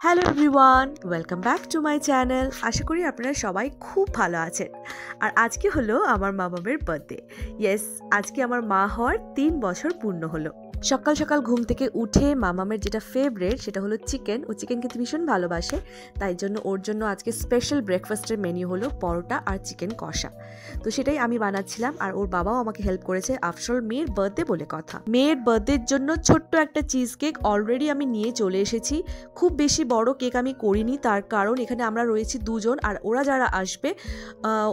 Hello everyone, welcome back to my channel. আশা করি আপনারা সবাই খুব ভালো আছেন। আর আজকে হলো আমার মামামের বার্থডে। ইয়েস, আজকে আমার মা হওয়ার 3 বছর পূর্ণ হলো। সকাল সকাল ঘুম থেকে উঠে মামামের যেটা ফেভারিট সেটা হলো চিকেন। ও চিকেন খেতে ভীষণ ভালোবাসে, তাই জন্য ওর জন্য আজকে স্পেশাল ব্রেকফাস্টের মেনু হলো পরোটা আর চিকেন কষা। তো সেটাই আমি বানাচ্ছিলাম, আর ওর বাবাও আমাকে হেল্প করেছে। আফটার মেয়ের বার্থডে বলে কথা, মেয়ের বার্থডের জন্য ছোট্ট একটা চিজ কেক অলরেডি আমি নিয়ে চলে এসেছি। খুব বেশি বড় কেক আমি করিনি, তার কারণ এখানে আমরা রয়েছি দুজন, আর ওরা যারা আসবে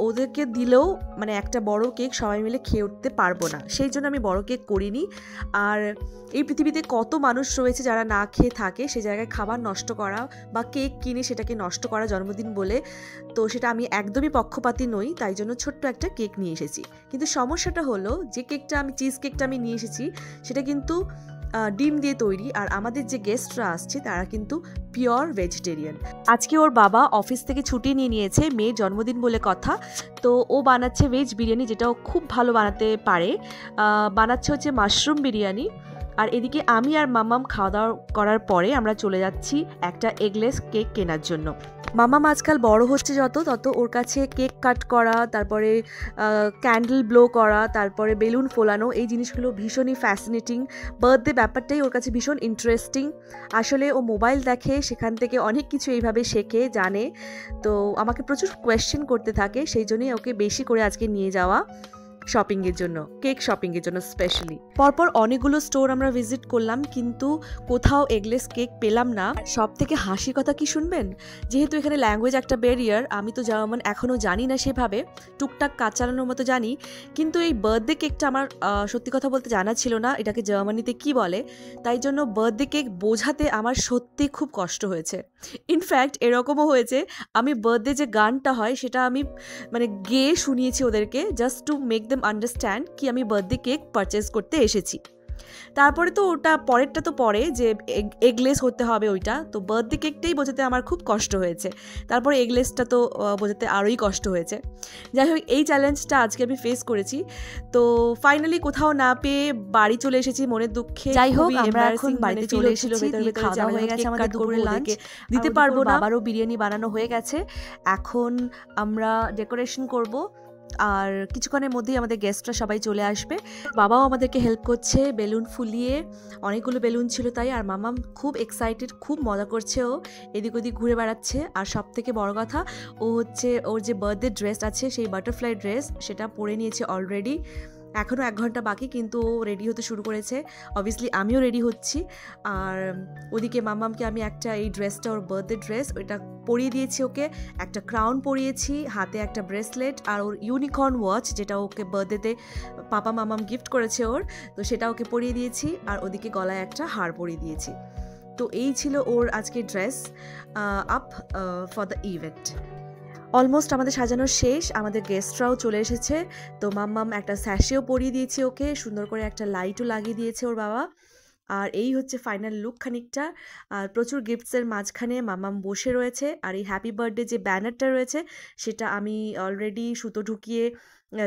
ওদেরকে দিলেও মানে একটা বড় কেক সবাই মিলে খেয়ে উঠতে পারবো না, সেই জন্য আমি বড় কেক করিনি। আর এই পৃথিবীতে কত মানুষ রয়েছে যারা না খেয়ে থাকে, সে জায়গায় খাবার নষ্ট করা বা কেক কিনে সেটাকে নষ্ট করা জন্মদিন বলে, তো সেটা আমি একদমই পক্ষপাতী নই। তাই জন্য ছোট্ট একটা কেক নিয়ে এসেছি। কিন্তু সমস্যাটা হলো যে চিজ কেকটা আমি নিয়ে এসেছি সেটা কিন্তু ডিম দিয়ে তৈরি, আর আমাদের যে গেস্টরা আসছে তারা কিন্তু পিওর ভেজিটেরিয়ান। আজকে ওর বাবা অফিস থেকে ছুটি নিয়ে নিয়েছে, মেয়ের জন্মদিন বলে কথা, তো ও বানাচ্ছে ভেজ বিরিয়ানি, যেটা ও খুব ভালো বানাতে পারে। বানাচ্ছে হচ্ছে মাশরুম বিরিয়ানি। আর এদিকে আমি আর মামাম খাওয়া দাওয়া করার পরে আমরা চলে যাচ্ছি একটা এগলেস কেক কেনার জন্য। মামাম আজকাল বড় হচ্ছে তত ওর কাছে কেক কাট করা, তারপরে ক্যান্ডেল ব্লো করা, তারপরে বেলুন ফোলানো, এই জিনিসগুলো ভীষণই ফ্যাসিনেটিং। বার্থডে ব্যাপারটাই ওর কাছে ভীষণ ইন্টারেস্টিং। আসলে ও মোবাইল দেখে, সেখান থেকে অনেক কিছু এইভাবে শেখে, জানে। তো আমাকে প্রচুর কোয়েশ্চেন করতে থাকে, সেই জন্যই ওকে বেশি করে আজকে নিয়ে যাওয়া শপিংয়ের জন্য, কেক শপিংয়ের জন্য স্পেশালি। পরপর অনেকগুলো স্টোর আমরা ভিজিট করলাম, কিন্তু কোথাও এগলেস কেক পেলাম না। সব থেকে হাসির কথা কি শুনবেন? যেহেতু এখানে ল্যাঙ্গুয়েজ একটা ব্যারিয়ার, আমি তো জার্মান এখনও জানি না সেভাবে, টুকটাক কাজ চালানোর মতো জানি, কিন্তু এই বার্থডে কেকটা আমার সত্যি কথা বলতে জানা ছিল না এটাকে জার্মানিতে কি বলে। তাই জন্য বার্থডে কেক বোঝাতে আমার সত্যি খুব কষ্ট হয়েছে। ইনফ্যাক্ট এরকমও হয়েছে, আমি বার্থডে যে গানটা হয় সেটা আমি মানে গেয়ে শুনিয়েছি ওদেরকে, just to make them understand কি আমি বার্থডে কেক পারচেস করতে এসেছি। তারপরে তো ওটা পরেরটা তো পরে যে এগলেস হতে হবে ওইটা, তো বার্থডে কেকটাই বোঝাতে আমার খুব কষ্ট হয়েছে। তারপরে এগলেসটা তো বোঝাতে আরোই কষ্ট হয়েছে। যাই হোক, এই চ্যালেঞ্জটা আজকে আমি ফেস করেছি। তো ফাইনালি কোথাও না পেয়ে বাড়ি চলে এসেছি মনের দুঃখে। যাই হোক, আমরা এখন বাড়িতে চলে এসেছি, খাওয়া দাওয়া হয়ে গেছে, আমাদের দুপুরের লাঞ্চ দিতে পারবো না। আবারও বিরিয়ানি বানানো হয়ে গেছে, এখন আমরা ডেকোরেশন করব, আর কিছুক্ষণের মধ্যেই আমাদের গেস্টরা সবাই চলে আসবে। বাবাও আমাদেরকে হেল্প করছে বেলুন ফুলিয়ে, অনেকগুলো বেলুন ছিল তাই। আর মামাম খুব এক্সাইটেড, খুব মজা করছে, ও এদিক ওদিক ঘুরে বেড়াচ্ছে। আর সব থেকে বড় কথা, ও হচ্ছে ওর যে বার্থডে ড্রেস আছে সেই বাটারফ্লাই ড্রেস সেটা পরে নিয়েছে অলরেডি। এখনও 1 ঘন্টা বাকি, কিন্তু ও রেডি হতে শুরু করেছে। অবভিয়াসলি আমিও রেডি হচ্ছি। আর ওদিকে মামামকে আমি একটা এই ড্রেসটা, ওর বার্থডে ড্রেস, ওইটা পরিয়ে দিয়েছি ওকে। একটা ক্রাউন পরিয়েছি, হাতে একটা ব্রেসলেট, আর ওর ইউনিকর্ন ওয়াচ যেটা ওকে বার্থডেতে পাপা মামাম গিফট করেছে ওর, তো সেটা ওকে পরিয়ে দিয়েছি। আর ওদিকে গলায় একটা হার পরিয়ে দিয়েছি। তো এই ছিল ওর আজকে dress up for the event. Almost আমাদের সাজানো শেষ, আমাদের গেস্টরাও চলে এসেছে। তো মাম্মাম একটা স্যাশেও পরিয়ে দিয়েছে ওকে, সুন্দর করে একটা লাইটও লাগিয়ে দিয়েছে ওর বাবা। আর এই হচ্ছে ফাইনাল লুক খানিকটা। আর প্রচুর গিফটসের মাঝখানে মাম্মাম বসে রয়েছে। আর এই হ্যাপি বার্থডে যে ব্যানারটা রয়েছে সেটা আমি অলরেডি সুতো ঢুকিয়ে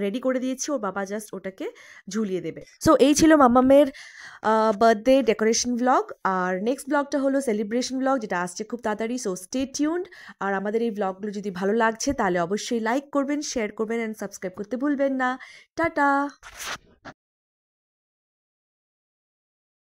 রেডি করে দিয়েছি, ওর বাবা জাস্ট ওটাকে ঝুলিয়ে দেবে। সো এই ছিল মাম্মামের বার্থডে ডেকোরেশন ব্লগ। আর নেক্সট ব্লগটা হলো সেলিব্রেশন ব্লগ, যেটা আসছে খুব তাড়াতাড়ি। So stay tuned. আর আমাদের এই ব্লগগুলো যদি ভালো লাগছে তাহলে অবশ্যই লাইক করবেন, শেয়ার করবেন অ্যান্ড সাবস্ক্রাইব করতে ভুলবেন না। টাটা।